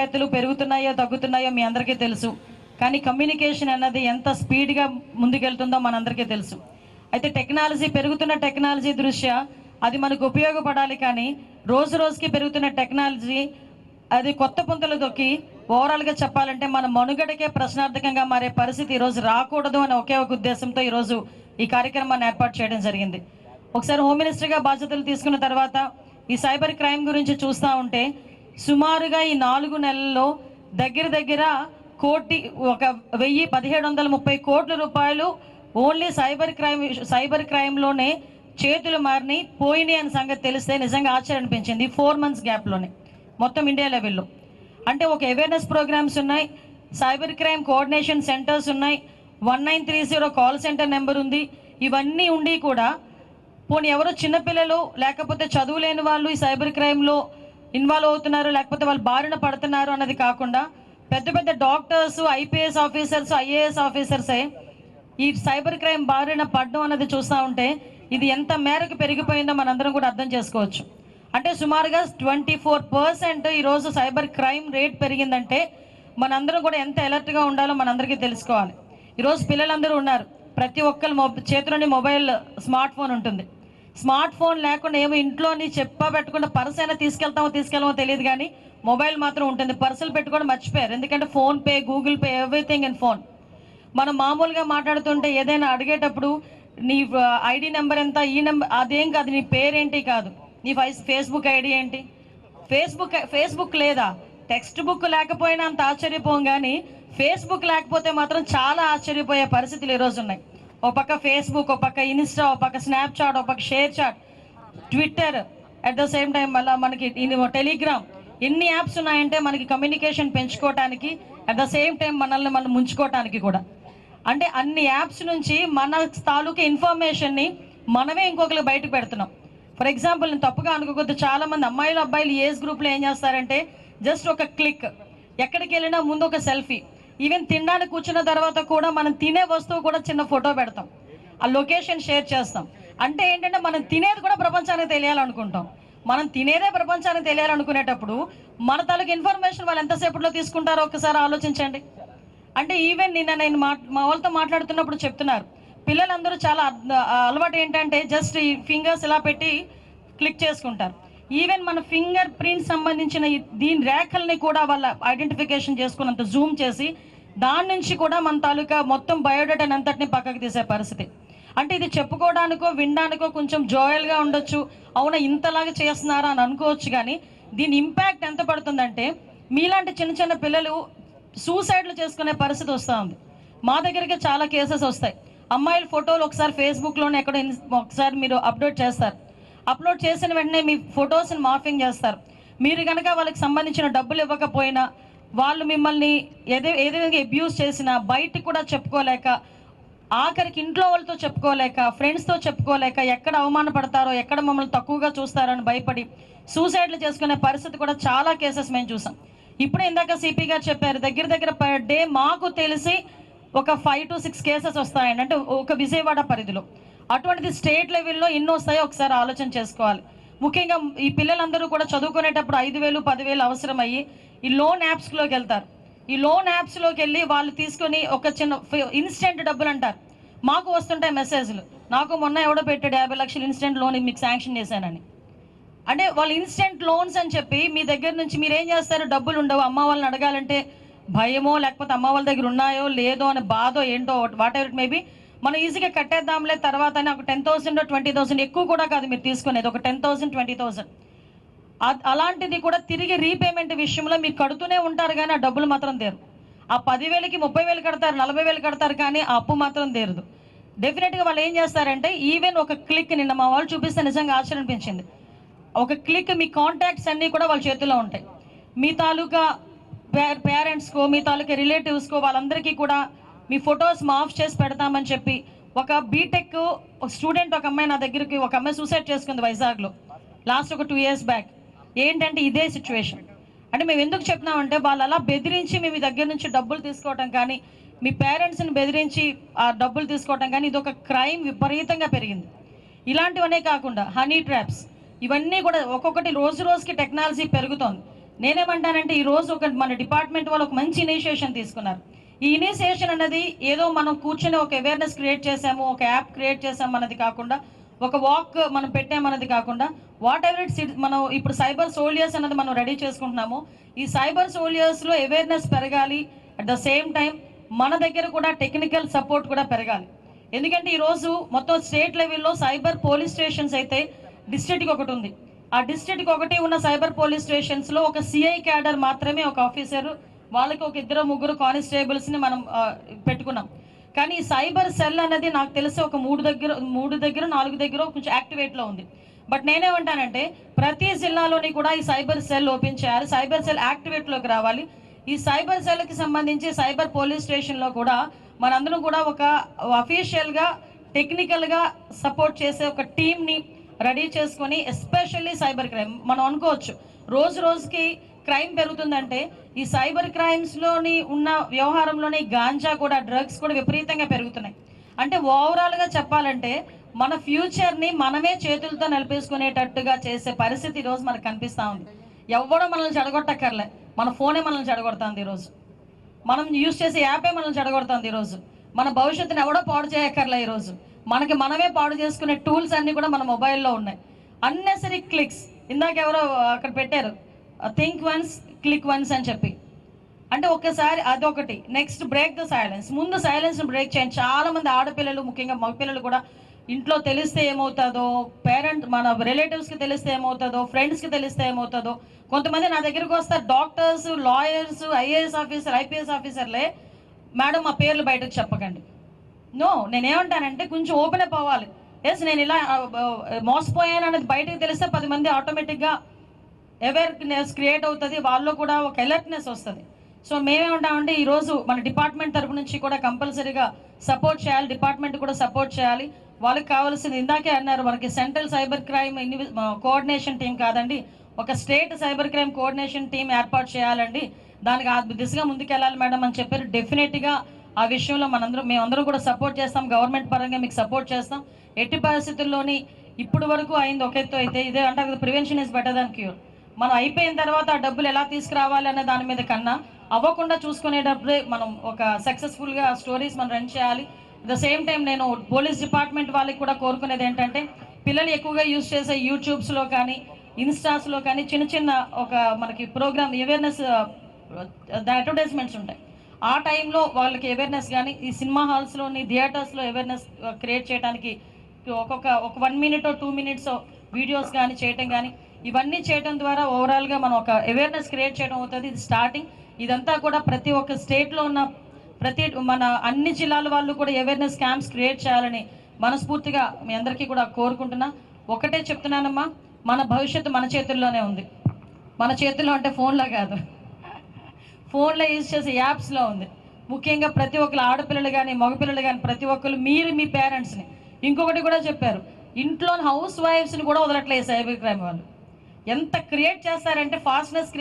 రైతులు పెరుగుతున్నాయో తగ్గుతున్నాయో మీ అందరికీ తెలుసు. కానీ కమ్యూనికేషన్ అన్నది ఎంత స్పీడ్గా ముందుకెళ్తుందో మనందరికీ తెలుసు. అయితే టెక్నాలజీ పెరుగుతున్న టెక్నాలజీ దృష్ట్యా అది మనకు ఉపయోగపడాలి. కానీ రోజు రోజుకి పెరుగుతున్న టెక్నాలజీ అది కొత్త పుంతలు దొక్కి ఓవరాల్గా చెప్పాలంటే మన మనుగడకే ప్రశ్నార్థకంగా మారే పరిస్థితి ఈరోజు రాకూడదు అనే ఒకే ఒక ఉద్దేశంతో ఈరోజు ఈ కార్యక్రమాన్ని ఏర్పాటు చేయడం జరిగింది. ఒకసారి హోమ్ మినిస్టర్గా బాధ్యతలు తీసుకున్న తర్వాత ఈ సైబర్ క్రైమ్ గురించి చూస్తూ ఉంటే సుమారుగా ఈ 4 నెలల్లో దగ్గర ఒక 1730 కోట్ల రూపాయలు ఓన్లీ సైబర్ క్రైమ్లోనే చేతులు మారిని పోయినాయి అనే సంగతి తెలిస్తే నిజంగా ఆశ్చర్యం అనిపించింది. 4 months గ్యాప్లోనే మొత్తం ఇండియా లెవెల్లో. అంటే ఒక అవేర్నెస్ ప్రోగ్రామ్స్ ఉన్నాయి, సైబర్ క్రైమ్ కోఆర్డినేషన్ సెంటర్స్ ఉన్నాయి, 1930 కాల్ సెంటర్ నెంబర్ ఉంది. ఇవన్నీ ఉండి కూడా పోనీ ఎవరో చిన్నపిల్లలు లేకపోతే చదువు లేని వాళ్ళు ఈ సైబర్ క్రైమ్లో ఇన్వాల్వ్ అవుతున్నారు, లేకపోతే వాళ్ళు బారిన పడుతున్నారు అన్నది కాకుండా పెద్ద పెద్ద డాక్టర్స్, ఐపీఎస్ ఆఫీసర్స్, ఐఏఎస్ ఆఫీసర్సే ఈ సైబర్ క్రైమ్ బారిన పడడం అన్నది చూస్తూ ఉంటే ఇది ఎంత మేరకు పెరిగిపోయిందో మనందరం కూడా అర్థం చేసుకోవచ్చు. అంటే సుమారుగా 24% ఈరోజు సైబర్ క్రైమ్ రేట్ పెరిగిందంటే మనందరం కూడా ఎంత అలర్ట్గా ఉండాలో మనందరికీ తెలుసుకోవాలి. ఈరోజు పిల్లలందరూ ఉన్నారు, ప్రతి ఒక్కరి చేతిలోని మొబైల్, స్మార్ట్ ఫోన్ ఉంటుంది. స్మార్ట్ ఫోన్ లేకుండా ఏమో ఇంట్లోని పెట్టకుండా పర్స్ అయినా తీసుకెళ్ళమో తెలియదు, కానీ మొబైల్ మాత్రం ఉంటుంది. పర్సులు పెట్టుకోవడం మర్చిపోయారు, ఎందుకంటే PhonePe, Google pay, everything in phone. మనం మామూలుగా మాట్లాడుతుంటే ఏదైనా అడిగేటప్పుడు నీ ఐడి నెంబర్ ఎంత, ఈ నెంబర్ అదేం కాదు, నీ పేరేంటి కాదు, నీ ఫేస్బుక్ ఐడి ఏంటి, ఫేస్బుక్ లేదా, టెక్స్ట్ బుక్ లేకపోయినా అంత ఆశ్చర్యపోం, కానీ ఫేస్బుక్ లేకపోతే మాత్రం చాలా ఆశ్చర్యపోయే పరిస్థితులు ఈరోజు ఉన్నాయి. ఒక పక్క ఫేస్బుక్, ఒక పక్క ఇన్స్టా, ఒక పక్క స్నాప్చాట్, ఒక పక్క ShareChat, Twitter, at the same time మళ్ళీ మనకి టెలిగ్రామ్, ఎన్ని యాప్స్ ఉన్నాయంటే మనకి కమ్యూనికేషన్ పెంచుకోవటానికి, అట్ ద సేమ్ టైం మనల్ని మనం ముంచుకోవటానికి కూడా. అంటే అన్ని యాప్స్ నుంచి మన తాలూకా ఇన్ఫర్మేషన్ని మనమే ఇంకొకరికి బయటకు పెడుతున్నాం. ఫర్ ఎగ్జాంపుల్, నేను తప్పుగా అనుకోవద్దు, చాలామంది అమ్మాయిలు అబ్బాయిలు ఏజ్ గ్రూప్లో ఏం చేస్తారంటే జస్ట్ ఒక క్లిక్, ఎక్కడికి వెళ్ళినా ముందు ఒక సెల్ఫీ, ఈవెన్ తినడానికి కూర్చున్న తర్వాత కూడా మనం తినే వస్తువు కూడా చిన్న ఫోటో పెడతాం, ఆ లొకేషన్ షేర్ చేస్తాం. అంటే ఏంటంటే మనం తినేది కూడా ప్రపంచానికి తెలియాలనుకుంటాం. మనం తినేదే ప్రపంచానికి తెలియాలనుకునేటప్పుడు మన తాలూకు ఇన్ఫర్మేషన్ వాళ్ళు ఎంతసేపట్లో తీసుకుంటారో ఒకసారి ఆలోచించండి. అంటే ఈవెన్ నిన్న నేను మా వాళ్ళతో మాట్లాడుతున్నప్పుడు చెప్తున్నారు, పిల్లలందరూ చాలా అలవాటు ఏంటంటే జస్ట్ ఈ ఫింగర్స్ ఇలా పెట్టి క్లిక్ చేసుకుంటారు. ఈవెన్ మన ఫింగర్ ప్రింట్ సంబంధించిన దీని రేఖల్ని కూడా వాళ్ళ ఐడెంటిఫికేషన్ చేసుకున్నంత జూమ్ చేసి దాని నుంచి కూడా మన తాలూకా మొత్తం బయోడేటాని అంతటిని పక్కకు తీసే పరిస్థితి. అంటే ఇది చెప్పుకోవడానికో వినడానికో కొంచెం జోయల్గా ఉండొచ్చు, అవునా ఇంతలాగా చేస్తున్నారా అని అనుకోవచ్చు, కానీ దీని ఇంపాక్ట్ ఎంత పడుతుందంటే మీలాంటి చిన్న చిన్న పిల్లలు సూసైడ్లు చేసుకునే పరిస్థితి వస్తూ ఉంది. మా దగ్గరికి చాలా కేసెస్ వస్తాయి. అమ్మాయిల ఫోటోలు ఒకసారి ఫేస్బుక్లోనే ఎక్కడో ఒకసారి మీరు అప్లోడ్ చేస్తారు, అప్లోడ్ చేసిన వెంటనే మీ ఫొటోస్ని మార్ఫింగ్ చేస్తారు. మీరు కనుక వాళ్ళకి సంబంధించిన డబ్బులు ఇవ్వకపోయినా, వాళ్ళు మిమ్మల్ని ఏదైనా అబ్యూస్ చేసినా బయటికి కూడా చెప్పుకోలేక, ఆఖరికి ఇంట్లో వాళ్ళతో చెప్పుకోలేక, ఫ్రెండ్స్తో చెప్పుకోలేక, ఎక్కడ అవమానపడతారో, ఎక్కడ మమ్మల్ని తక్కువగా చూస్తారో అని భయపడి సూసైడ్లు చేసుకునే పరిస్థితి కూడా చాలా కేసెస్ మేము చూసాం. ఇప్పుడే ఇందాక సిపి గారు చెప్పారు, దగ్గర పర్ డే మాకు తెలిసి ఒక 5 to 6 కేసెస్ వస్తాయండి, అంటే ఒక విజయవాడ పరిధిలో. అటువంటిది స్టేట్ లెవెల్లో ఎన్ని వస్తాయో ఒకసారి ఆలోచన చేసుకోవాలి. ముఖ్యంగా ఈ పిల్లలందరూ కూడా చదువుకునేటప్పుడు 5,000, 10,000 అవసరమయ్యి ఈ లోన్ యాప్స్లోకి వెళ్తారు. ఈ లోన్ యాప్స్లోకి వెళ్ళి వాళ్ళు తీసుకొని ఒక చిన్న ఇన్స్టెంట్ డబ్బులు అంటారు. మాకు వస్తుంటాయి మెసేజ్లు, నాకు మొన్న ఎవడో పెట్టాడు 50 లక్షలు ఇన్స్టెంట్ లోన్ మీకు శాంక్షన్ చేశానని. అంటే వాళ్ళు ఇన్స్టెంట్ లోన్స్ అని చెప్పి మీ దగ్గర నుంచి మీరేం చేస్తారు, డబ్బులు ఉండవు, అమ్మ వాళ్ళని అడగాలంటే భయమో, లేకపోతే అమ్మ వాళ్ళ దగ్గర ఉన్నాయో లేదో అని బాధో ఏంటో, వాట్ ఎవర్ ఇట్ మేబీ, మనం ఈజీగా కట్టేద్దాంలే తర్వాత అని ఒక 10,000 or 20,000, ఎక్కువ కూడా కాదు మీరు తీసుకునేది, ఒక 10,000, 20,000. అలాంటిది కూడా తిరిగి రీపేమెంట్ విషయంలో మీరు కడుతూనే ఉంటారు, కానీ ఆ డబ్బులు మాత్రం తీరు. ఆ 10,000కి 30,000 కడతారు, 40,000 కడతారు, కానీ ఆ అప్పు మాత్రం తీరదు. డెఫినెట్గా వాళ్ళు ఏం చేస్తారంటే ఈవెన్ ఒక క్లిక్, నిన్న మా వాళ్ళు చూపిస్తే నిజంగా ఆశ్చర్యం అనిపించింది, ఒక క్లిక్ మీ కాంటాక్ట్స్ అన్నీ కూడా వాళ్ళ చేతుల్లో ఉంటాయి. మీ తాలూకా పేరెంట్స్కో, మీ తాలూకా రిలేటివ్స్కో, వాళ్ళందరికీ కూడా మీ ఫొటోస్ మాఫ్ చేసి పెడతామని చెప్పి ఒక బీటెక్ స్టూడెంట్, ఒక అమ్మాయి నా దగ్గరికి, ఒక అమ్మాయి సూసైడ్ చేసుకుంది వైజాగ్లో లాస్ట్ ఒక 2 years బ్యాక్. ఏంటంటే ఇదే సిచ్యువేషన్. అంటే మేము ఎందుకు చెప్తున్నామంటే వాళ్ళు అలా బెదిరించి మీ దగ్గర నుంచి డబ్బులు తీసుకోవటం కానీ, మీ పేరెంట్స్ని బెదిరించి ఆ డబ్బులు తీసుకోవటం కానీ, ఇది ఒక క్రైమ్ విపరీతంగా పెరిగింది. ఇలాంటివనే కాకుండా హనీ ట్రాప్స్, ఇవన్నీ కూడా ఒక్కొక్కటి రోజు రోజుకి టెక్నాలజీ పెరుగుతోంది. నేనేమంటానంటే ఈరోజు మన డిపార్ట్మెంట్ వాళ్ళు ఒక మంచి ఇనిషియేషన్ తీసుకున్నారు. ఈ ఇనిషియేషన్ అన్నది ఏదో మనం కూర్చొని ఒక అవేర్నెస్ క్రియేట్ చేసాము, ఒక యాప్ క్రియేట్ చేసాము అన్నది కాకుండా, ఒక వాక్ మనం పెట్టామన్నది కాకుండా, వాట్ ఎవర్ ఇట్స్ మనం ఇప్పుడు సైబర్ సోల్జర్స్ అన్నది మనం రెడీ చేసుకుంటున్నాము. ఈ సైబర్ సోల్జర్స్లో అవేర్నెస్ పెరగాలి, అట్ ద సేమ్ టైం మన దగ్గర కూడా టెక్నికల్ సపోర్ట్ కూడా పెరగాలి. ఎందుకంటే ఈరోజు మొత్తం స్టేట్ లెవెల్లో సైబర్ పోలీస్ స్టేషన్స్ అయితే డిస్ట్రిక్ట్కి ఒకటి ఉంది. ఆ డిస్ట్రిక్ట్కి ఒకటి ఉన్న సైబర్ పోలీస్ స్టేషన్స్లో ఒక సిఐ క్యాడర్ మాత్రమే, ఒక ఆఫీసర్, వాళ్ళకి ఒక 2-3 కానిస్టేబుల్స్ని మనం పెట్టుకున్నాం. కానీ ఈ సైబర్ సెల్ అనేది నాకు తెలిసి ఒక 3 దగ్గర 4 దగ్గర కొంచెం యాక్టివేట్లో ఉంది. బట్ నేనేమంటానంటే ప్రతి జిల్లాలోని కూడా ఈ సైబర్ సెల్ ఓపెన్ చేయాలి, సైబర్ సెల్ యాక్టివేట్లోకి రావాలి. ఈ సైబర్ సెల్కి సంబంధించి సైబర్ పోలీస్ స్టేషన్లో కూడా మనందరం కూడా ఒక అఫీషియల్గా టెక్నికల్గా సపోర్ట్ చేసే ఒక టీమ్ని రెడీ చేసుకొని, ఎస్పెషల్లీ సైబర్ క్రైమ్ మనం అనుకోవచ్చు రోజు రోజుకి క్రైమ్ పెరుగుతుందంటే ఈ సైబర్ క్రైమ్స్లోని ఉన్న వ్యవహారంలోని గాంజా కూడా, డ్రగ్స్ కూడా విపరీతంగా పెరుగుతున్నాయి. అంటే ఓవరాల్గా చెప్పాలంటే మన ఫ్యూచర్ని మనమే చేతులతో నిలిపేసుకునేటట్టుగా చేసే పరిస్థితి ఈరోజు మనకు కనిపిస్తూ ఉంది. ఎవడో మనల్ని చెడగొట్టక్కర్లే, మన ఫోనే మనల్ని చెడగొడుతుంది ఈరోజు, మనం యూజ్ చేసే యాపే మనల్ని చెడగొడుతుంది ఈరోజు. మన భవిష్యత్తుని ఎవడో పాడు చేయక్కర్లే, ఈరోజు మనకి మనమే పాడు చేసుకునే టూల్స్ అన్నీ కూడా మన మొబైల్లో ఉన్నాయి. అన్నెసరీ క్లిక్స్, ఇందాక ఎవరో అక్కడ పెట్టారు, థింక్ వన్స్ క్లిక్ వన్స్ అని చెప్పి. అంటే ఒక్కసారి అదొకటి. Next break the silence. ముందు సైలెన్స్ని బ్రేక్ చేయండి. చాలామంది ఆడపిల్లలు, ముఖ్యంగా మగపిల్లలు కూడా ఇంట్లో తెలిస్తే ఏమవుతుందో, మన రిలేటివ్స్కి తెలిస్తే ఏమవుతుందో, ఫ్రెండ్స్కి తెలిస్తే ఏమవుతుందో. కొంతమంది నా దగ్గరికి వస్తారు, doctors, lawyers, IAS officer, IPS ఆఫీసర్లే, మేడం మా పేర్లు బయటకు చెప్పకండి. నో, నేనేమంటానంటే కొంచెం ఓపెన్ అప్ అవ్వాలి. ఎస్, నేను ఇలా మోసపోయాను అనేది బయటకు తెలిస్తే 10 మంది ఆటోమేటిక్గా అవేర్నెస్ క్రియేట్ అవుతుంది, వాళ్ళలో కూడా ఒక అలర్ట్నెస్ వస్తుంది. సో మేమేమంటామంటే ఈరోజు మన డిపార్ట్మెంట్ తరపు నుంచి కూడా కంపల్సరీగా సపోర్ట్ చేయాలి, డిపార్ట్మెంట్ కూడా సపోర్ట్ చేయాలి. వాళ్ళకి కావాల్సింది ఇందాకే అన్నారు, మనకి central cyber crime coordination team కాదండి, ఒక state cyber crime coordination team ఏర్పాటు చేయాలండి, దానికి ఆ దిశగా ముందుకెళ్ళాలి మేడం అని చెప్పారు. డెఫినెట్గా ఆ విషయంలో మేమందరం కూడా సపోర్ట్ చేస్తాం, గవర్నమెంట్ పరంగా మీకు సపోర్ట్ చేస్తాం. ఎట్టి పరిస్థితుల్లోని ఇప్పుడు వరకు అయింది ఒక ఎత్తు అయితే, ఇదే అంటారు prevention is better than cure. మనం అయిపోయిన తర్వాత ఆ డబ్బులు ఎలా తీసుకురావాలి అనే దాని మీద కన్నా అవ్వకుండా చూసుకునేటప్పుడే మనం ఒక సక్సెస్ఫుల్గా స్టోరీస్ మనం రన్ చేయాలి. అట్ ద సేమ్ టైం నేను పోలీస్ డిపార్ట్మెంట్ వాళ్ళకి కూడా కోరుకునేది ఏంటంటే, పిల్లలు ఎక్కువగా యూజ్ చేసే యూట్యూబ్స్లో కానీ ఇన్స్టాస్లో కానీ చిన్న ఒక మనకి ప్రోగ్రామ్ అవేర్నెస్ అడ్వర్టైజ్మెంట్స్ ఉంటాయి. ఆ టైంలో వాళ్ళకి అవేర్నెస్ కానీ, ఈ సినిమా హాల్స్లోని థియేటర్స్లో అవేర్నెస్ క్రియేట్ చేయడానికి ఒక 1 మినిట్ 2 మినిట్స్ వీడియోస్ కానీ చేయటం కానీ, ఇవన్నీ చేయడం ద్వారా ఓవరాల్గా మనం ఒక అవేర్నెస్ క్రియేట్ చేయడం అవుతుంది. ఇది స్టార్టింగ్. ఇదంతా కూడా ప్రతి ఒక్క స్టేట్లో ఉన్న మన అన్ని జిల్లాల వాళ్ళు కూడా అవేర్నెస్ క్యాంప్స్ క్రియేట్ చేయాలని మనస్ఫూర్తిగా మీ అందరికీ కూడా కోరుకుంటున్నా. ఒకటే చెప్తున్నానమ్మా, మన భవిష్యత్తు మన చేతుల్లోనే ఉంది. మన చేతుల్లో అంటే ఫోన్లో కాదు, ఫోన్లో యూజ్ చేసే యాప్స్లో ఉంది. ముఖ్యంగా ప్రతి ఒక్కరు ఆడపిల్లలు కానీ మగపిల్లలు కానీ ప్రతి ఒక్కరు మీరు మీ పేరెంట్స్ని, ఇంకొకటి కూడా చెప్పారు, ఇంట్లో హౌస్ వైఫ్స్ని కూడా వదలట్లేదు సైబర్ క్రైమ్ వాళ్ళు. ఎంత క్రియేట్ చేస్తారంటే ఫాస్ట్నెస్